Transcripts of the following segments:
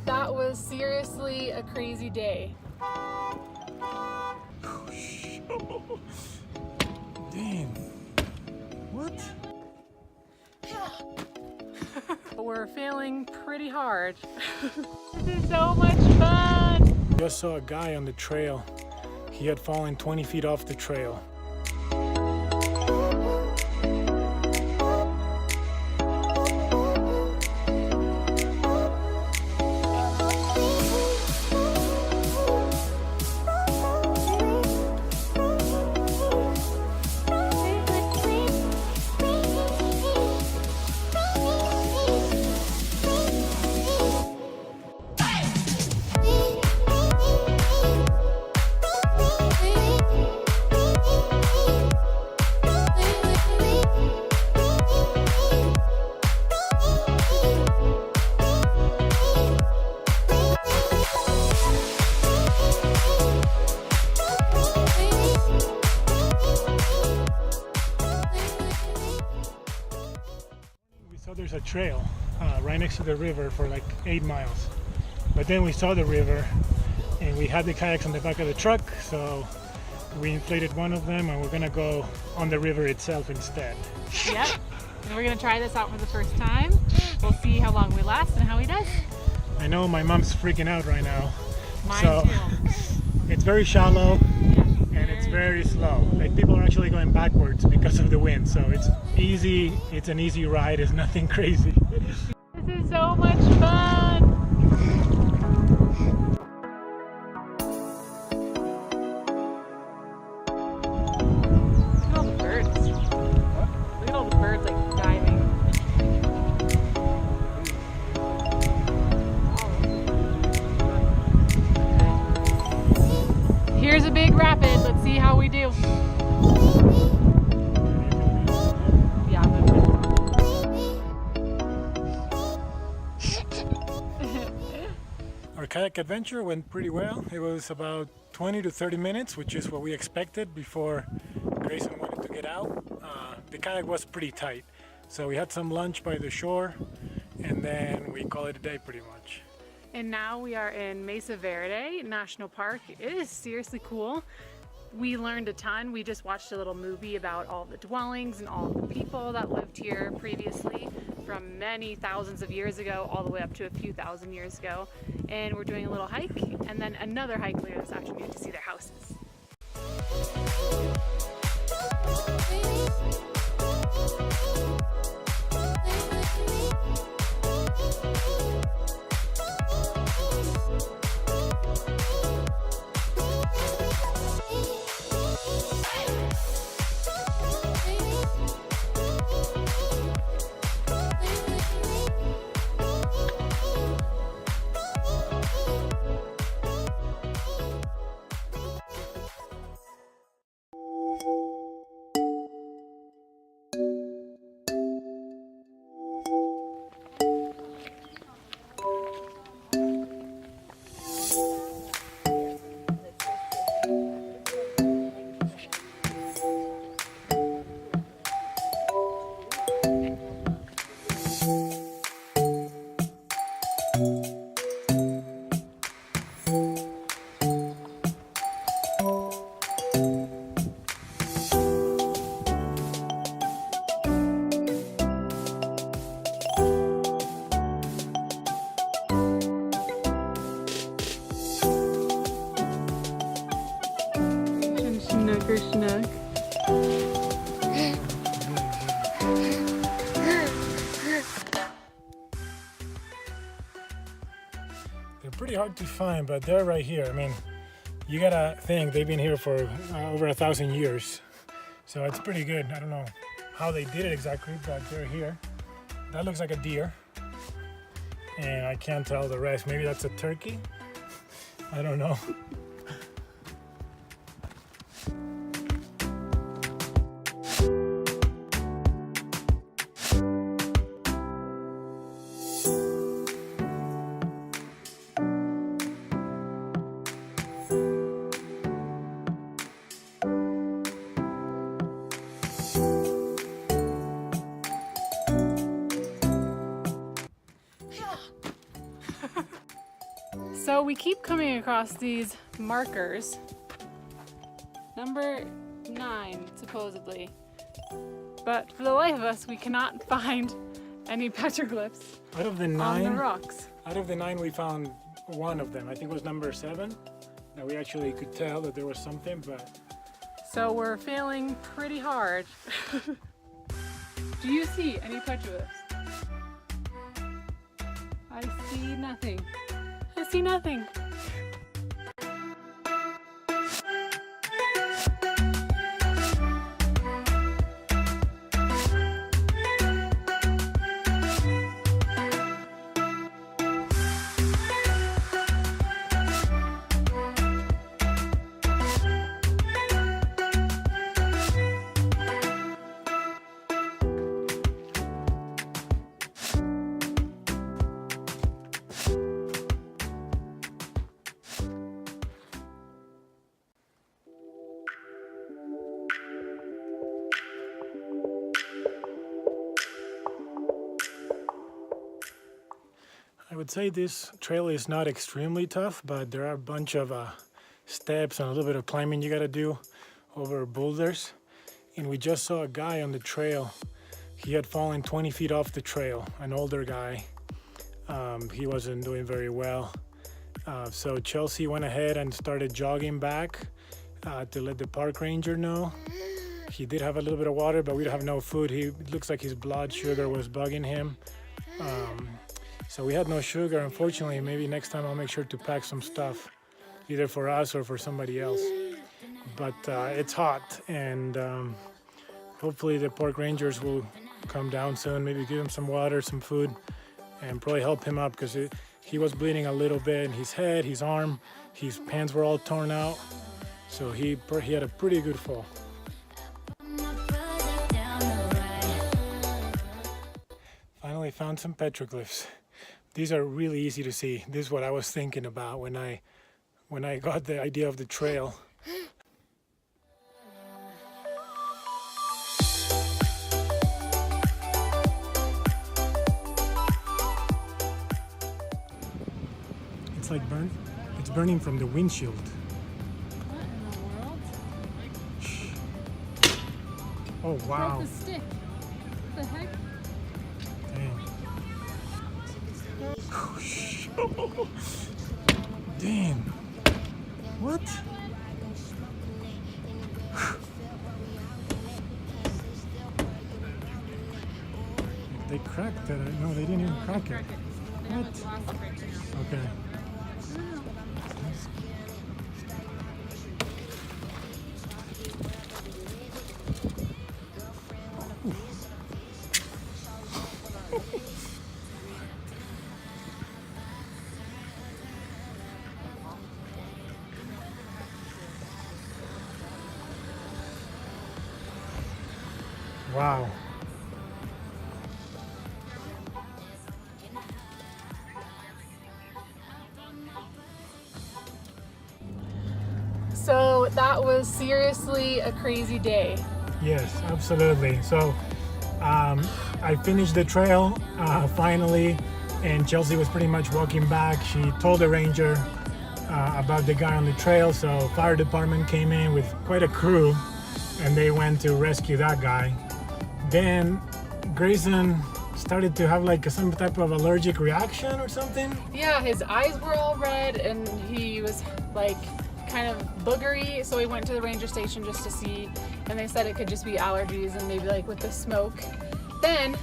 That was seriously a crazy day. Damn. What? We're failing pretty hard. This is so much fun! Just saw a guy on the trail. He had fallen 20 feet off the trail. So there's a trail right next to the river for like 8 miles. But then we saw the river and we had the kayaks on the back of the truck, so we inflated one of them and we're gonna go on the river itself instead. Yep, and we're gonna try this out for the first time. We'll see how long we last and how he does. I know my mom's freaking out right now. Mine so too. It's very shallow. Yeah, And it's very slow. Like people are actually going backwards because of the wind. So it's easy. It's an easy ride. It's nothing crazy. This is so much fun! Look at all the birds. What? Look at all the birds like diving. Here's a big rapid. Let's see how we do. Yeah, Our kayak adventure went pretty well. It was about 20 to 30 minutes, which is what we expected before Grayson wanted to get out. The kayak was pretty tight. So we had some lunch by the shore and then we call it a day pretty much. And now we are in Mesa Verde National Park. It is seriously cool. We learned a ton. We just watched a little movie about all the dwellings and all the people that lived here previously from many thousands of years ago all the way up to a few thousand years ago. And we're doing a little hike and then another hike later this afternoon to see their houses. Snooker snook. They're pretty hard to find, but they're right here. I mean, you gotta think they've been here for over 1,000 years. So it's pretty good. I don't know how they did it exactly, but they're here. That looks like a deer. And I can't tell the rest. Maybe that's a turkey? I don't know. So we keep coming across these markers. Number 9, supposedly. But for the life of us, we cannot find any petroglyphs Out of the on the 9, rocks. out of the 9, we found one of them. I think it was number 7. That we actually could tell that there was something, but So we're failing pretty hard. Do you see any petroglyphs? I see nothing. I see nothing. I would say this trail is not extremely tough, but there are a bunch of steps and a little bit of climbing you gotta do over boulders. And we just saw a guy on the trail. He had fallen 20 feet off the trail, an older guy. He wasn't doing very well. So Chelsea went ahead and started jogging back to let the park ranger know. He did have a little bit of water, but we have no food. It looks like his blood sugar was bugging him. So we had no sugar, unfortunately. Maybe next time I'll make sure to pack some stuff, either for us or for somebody else. But it's hot, and hopefully the park rangers will come down soon, maybe give him some water, some food, and probably help him up, because he was bleeding a little bit in his head, his arm, his pants were all torn out. So he had a pretty good fall. Finally found some petroglyphs. These are really easy to see. This is what I was thinking about when I got the idea of the trail. It's like it's burning from the windshield. What in the world? Oh wow. Broke the stick. What the heck? Dang. Damn. What? They cracked it. No, they didn't even crack it. What? Okay. Wow. So that was seriously a crazy day. Yes, absolutely. So I finished the trail finally, and Chelsea was pretty much walking back. She told the ranger about the guy on the trail, so fire department came in with quite a crew, and they went to rescue that guy. Then Grayson started to have like some type of allergic reaction or something. Yeah, his eyes were all red and he was like kind of boogery, so we went to the ranger station just to see, and they said it could just be allergies and maybe like with the smoke. Then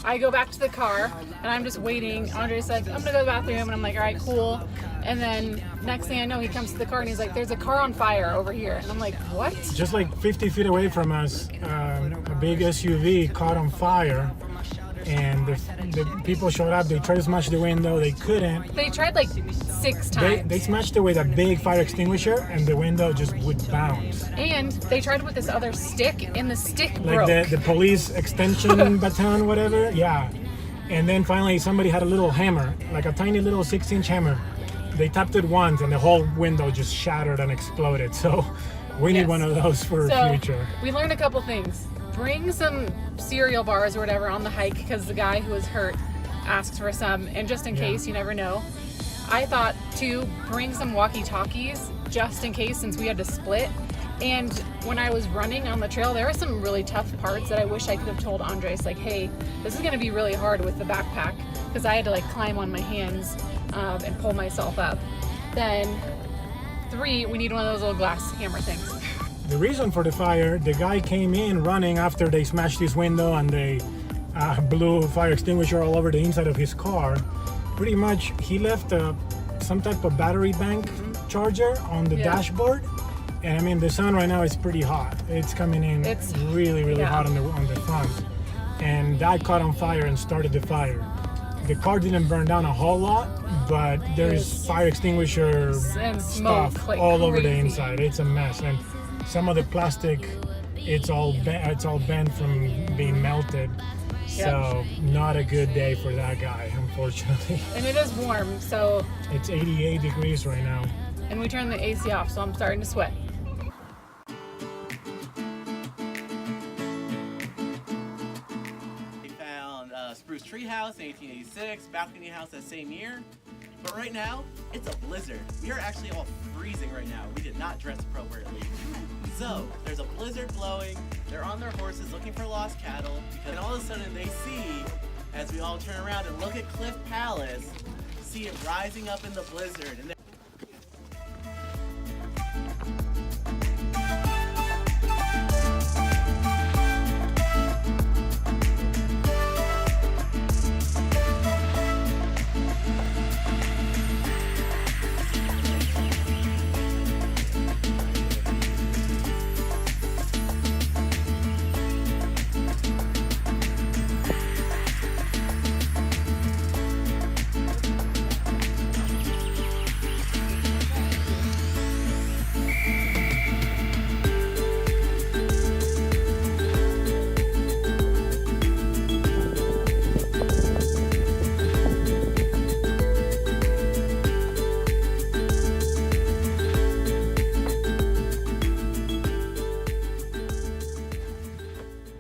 I go back to the car and I'm just waiting. Andre's like, I'm gonna go to the bathroom, and I'm like, all right, cool. And then next thing I know, he comes to the car and he's like, there's a car on fire over here. And I'm like, what? Just like 50 feet away from us, a big SUV caught on fire, and the people showed up. They tried to smash the window. They couldn't. They tried like 6 times. They smashed it with a big fire extinguisher, and the window just would bounce. And they tried with this other stick, and the stick Like broke. the police extension baton, whatever. Yeah. And then finally somebody had a little hammer, like a tiny little 6-inch hammer. They tapped it once and the whole window just shattered and exploded. So we need Yes. one of those for So future. we learned a couple things. Bring some cereal bars or whatever on the hike, because the guy who was hurt asked for some, and just in Yeah. case, you never know. I thought to bring some walkie-talkies just in case, since we had to split. And when I was running on the trail, there were some really tough parts that I wish I could have told Andres, like, hey, this is gonna be really hard with the backpack, because I had to like climb on my hands and pull myself up. Then 3, we need one of those little glass hammer things. The reason for the fire, the guy came in running after they smashed his window and they blew a fire extinguisher all over the inside of his car. Pretty much, he left some type of battery bank charger on the dashboard. And I mean, the sun right now is pretty hot. It's coming in really hot on the front. And that caught on fire and started the fire. The car didn't burn down a whole lot, but there's fire extinguisher and smoke, stuff like all over the crazy. inside. It's a mess. And some of the plastic, it's all bent from being melted. So not a good day for that guy, unfortunately. And it is warm, so. It's 88 degrees right now. And we turned the AC off, so I'm starting to sweat. We found Spruce Tree House in 1886, Balcony House that same year. But right now, it's a blizzard. We are actually all freezing right now. We did not dress appropriately. So, there's a blizzard blowing, they're on their horses looking for lost cattle, and all of a sudden they see, as we all turn around and look at Cliff Palace, see it rising up in the blizzard. And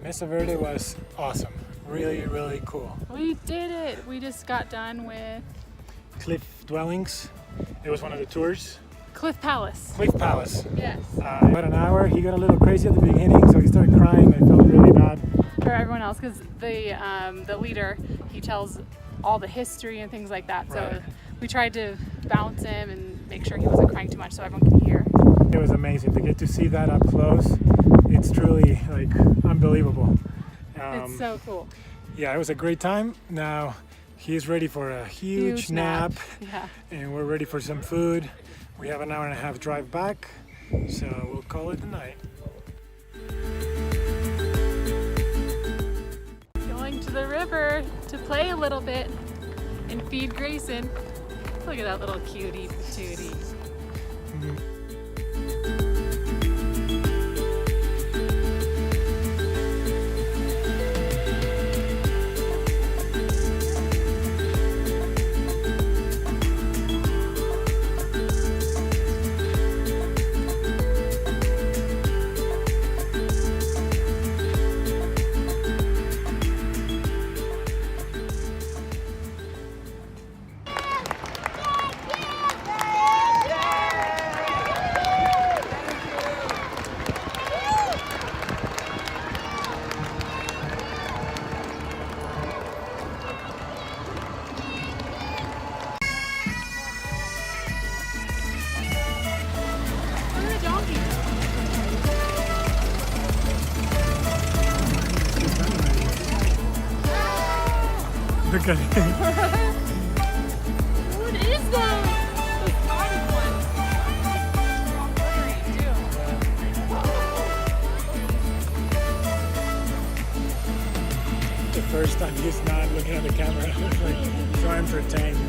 Mesa Verde was awesome. Really cool. We did it. We just got done with Cliff Dwellings. It was one of the tours. Cliff Palace. Cliff Palace. Yes. About an hour. He got a little crazy at the beginning, so he started crying. I felt really bad. For everyone else, because the leader, he tells all the history and things like that. So Right. we tried to bounce him and make sure he wasn't crying too much so everyone could hear. It was amazing to get to see that up close. It's truly like unbelievable. It's so cool. Yeah, it was a great time. Now he's ready for a huge nap, Yeah. and we're ready for some food. We have an hour and a half drive back, so we'll call it a night. Going to the river to play a little bit and feed Grayson. Look at that little cutie patootie. Look at him. What is that? The spotted one. The first time he's not looking at the camera, like so entertained.